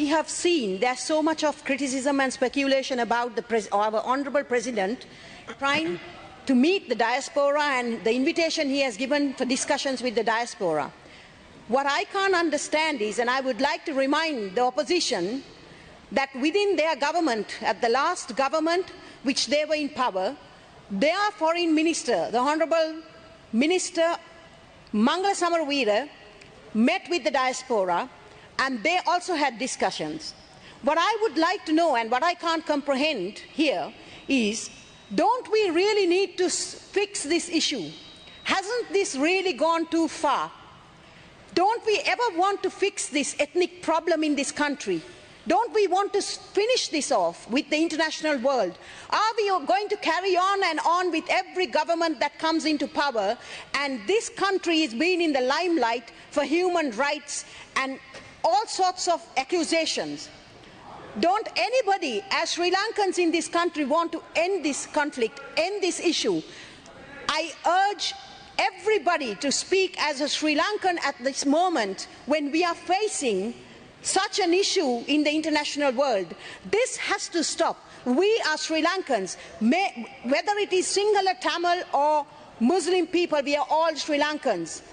we have seen there's so much of criticism and speculation about our Honourable President trying to meet the diaspora and the invitation he has given for discussions with the diaspora. What I can't understand is, and I would like to remind the opposition, that within their government, at the last government which they were in power, their foreign minister, the Honourable Minister Mangala Samaraweera, met with the diaspora and they also had discussions. What I would like to know and what I can't comprehend here is, don't we really need to fix this issue? Hasn't this really gone too far? Don't we ever want to fix this ethnic problem in this country? Don't we want to finish this off with the international world? Are we going to carry on and on with every government that comes into power, and this country is being in the limelight for human rights and all sorts of accusations? Don't anybody, as Sri Lankans in this country, want to end this conflict, end this issue? I urge everybody to speak as a Sri Lankan at this moment when we are facing such an issue in the international world. This has to stop. We are Sri Lankans, whether it is Sinhala, Tamil or Muslim people, we are all Sri Lankans.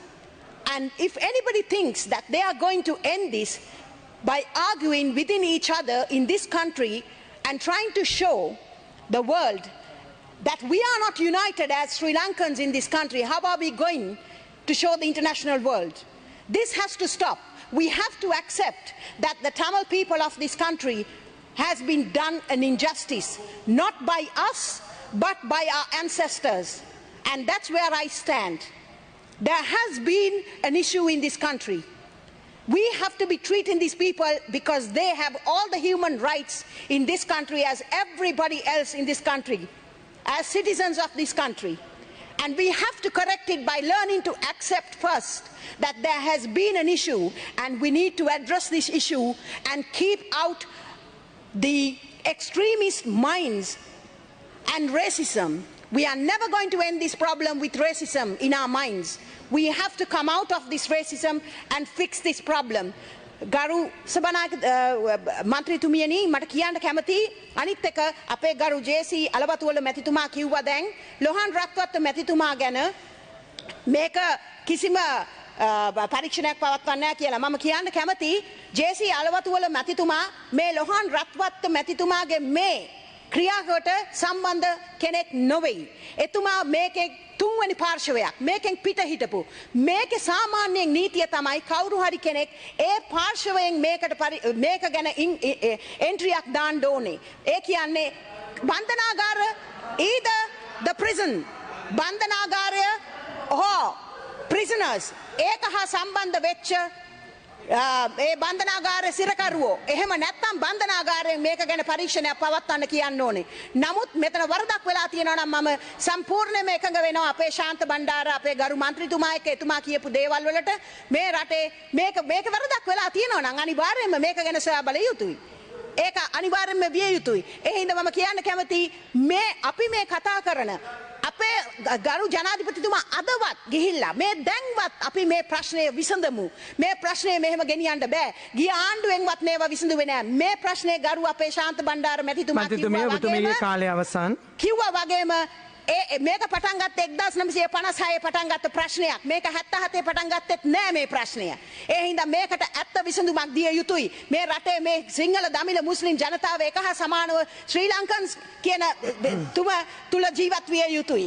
And if anybody thinks that they are going to end this by arguing within each other in this country and trying to show the world that we are not united as Sri Lankans in this country, how are we going to show the international world? This has to stop. We have to accept that the Tamil people of this country has been done an injustice, not by us, but by our ancestors. And that's where I stand. There has been an issue in this country. We have to be treating these people because they have all the human rights in this country as everybody else in this country, as citizens of this country. And we have to correct it by learning to accept first that there has been an issue and we need to address this issue and keep out the extremist minds and racism. We are never going to end this problem with racism in our minds. We have to come out of this racism and fix this problem. ගරු සභානායක මන්ත්‍රීතුමියනි මට කියන්න කැමති අනිත් එක අපේ ගරු ජේසී අලවතුවල මැතිතුමා කිව්වා දැන් ලොහන් රත්වත්ත මැතිතුමා ගැන මේක කිසිම පරීක්ෂණයක් පවත්වන්නේ නැහැ කියලා මම කියන්න කැමති ජේසී අලවතුවල මැතිතුමා මේ ලොහන් රත්වත්ත මැතිතුමාගේ මේ ක්‍රියාවකට සම්බන්ධ කෙනෙක් නොවේ. එතුමා මේකේ තුන්වෙනි පාර්ශවයක් මේකෙන් පිට හිටපු මේකේ සාමාන්‍යයෙන් නීතිය තමයි කවුරු හරි කෙනෙක් ඒ පාර්ශවයෙන් මේක ගැන එන්ට්‍රියක් දාන්න ඕනේ. ඒ කියන්නේ බන්ධනාගාර either the prison බන්ධනාගාරය or prisoners ඒක හා සම්බන්ධ වෙච්ච ඒ බන්ධනාගාරයේ සිරකරුවෝ එහෙම නැත්නම් බන්ධනාගාරයෙන් මේක ගැන පරීක්ෂණයක් පවත්වන්න කියන්න ඕනේ. නමුත් මෙතන වරදක් වෙලා තියෙනවා නම් මම සම්පූර්ණයෙන්ම එකඟ වෙනවා අපේ ශාන්ත බණ්ඩාර අපේ ගරු මන්ත්‍රීතුමා එක්ක එතුමා කියපු දේවල් වලට මේ රටේ මේක වරදක් වෙලා තියෙනවා නම් අනිවාර්යයෙන්ම මේක ගැන සොයා බල යුතුයි. ඒක අනිවාර්යයෙන්ම විය යුතුයි. ඒ හින්දා මම කියන්න කැමතියි මේ අපි මේ කතා කරන අපේ ගරු ජනාධිපතිතුමා අදවත් ගිහිල්ලා මේ දැන්වත් අපි මේ ප්‍රශ්නය විසඳමු. මේ ප්‍රශ්නය මෙහෙම ගෙනියන්න බෑ. ගිය ආණ්ඩුවෙන්වත් මේවා විසඳුවේ නෑ. මේ ප්‍රශ්නේ ගරු අපේ ශාන්ත බණ්ඩාර මැතිතුමා කිව්වා වගේම මේක පටන් ගත්තේ 1956 පටන් ගත්ත ප්‍රශ්නයක්. මේක 77 පටන් ගත්තෙත් නෑ මේ ප්‍රශ්නය. ඒ හින්දා මේකට ඇත්ත විසඳුමක් දිය යුතුයි. මේ රටේ මේ සිංහල දමිළ මුස්ලිම් ජනතාව එක හා සමානව ශ්‍රී ලංකන්ස් කියන තුල ජීවත් විය යුතුයි.